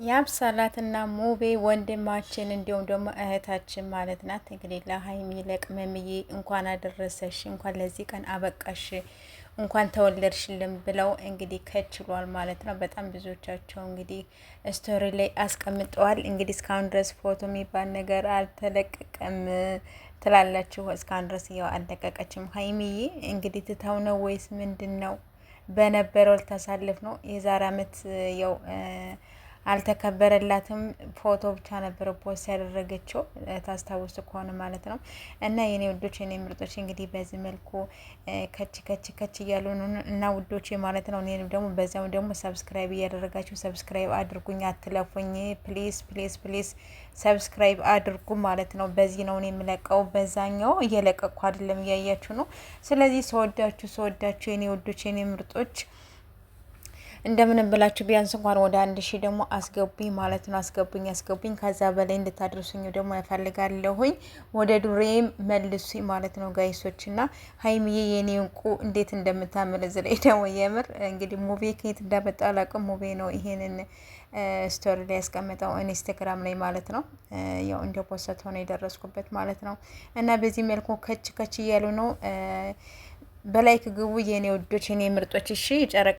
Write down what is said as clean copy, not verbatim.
ያብሳላትና ሙቤ ወንድማችን እንዲሁም ደግሞ እህታችን ማለት ናት። እንግዲህ ለሀይሚ ለቅመምዬ እንኳን አደረሰሽ፣ እንኳን ለዚህ ቀን አበቃሽ፣ እንኳን ተወለድሽልን ብለው እንግዲህ ከችሏል ማለት ነው። በጣም ብዙዎቻቸው እንግዲህ ስቶሪ ላይ አስቀምጠዋል። እንግዲህ እስካሁን ድረስ ፎቶ የሚባል ነገር አልተለቀቀም ትላላችሁ። እስካሁን ድረስ ያው አልለቀቀችም ሀይሚዬ። እንግዲህ ትታው ነው ወይስ ምንድን ነው? በነበረው ልታሳልፍ ነው። የዛሬ አመት ያው አልተከበረላትም። ፎቶ ብቻ ነበረ ፖስት ያደረገችው ታስታውሱ ከሆነ ማለት ነው። እና የኔ ውዶች የኔ ምርጦች እንግዲህ በዚህ መልኩ ከች እያሉ እና ውዶች ማለት ነው። እኔንም ደግሞ በዛው ደግሞ ሰብስክራይብ እያደረጋችሁ ሰብስክራይብ አድርጉኝ፣ አትለፉኝ። ፕሊዝ ፕሊዝ ፕሊዝ ሰብስክራይብ አድርጉ ማለት ነው። በዚህ ነው እኔ የምለቀው፣ በዛኛው እየለቀቅኩ አይደለም፣ እያያችሁ ነው። ስለዚህ ሰወዳችሁ የኔ ውዶች የኔ ምርጦች እንደምን ብላችሁ ቢያንስ እንኳን ወደ 1000 ደግሞ አስገቡኝ ማለት ነው። አስገቡኝ። ከዛ በላይ እንድታደርሱኝ ደግሞ ያፈልጋለሁኝ። ወደ ዱሬም መልሱኝ ማለት ነው ጋይሶች። እና ሀይሚዬ የኔ እንቁ እንዴት እንደምታምር እዚህ ላይ ደግሞ የምር እንግዲህ ሙቤ ከየት እንዳመጣ አላውቅም። ሙቤ ነው ይሄንን ስቶሪ ላይ ያስቀመጠው ኢንስታግራም ላይ ማለት ነው። ያው እንደ ፖስት ሆነ የደረስኩበት ማለት ነው። እና በዚህ መልኩ ከች እያሉ ነው። በላይክ ግቡ የኔ ውዶች የኔ ምርጦች። እሺ ጨረቅ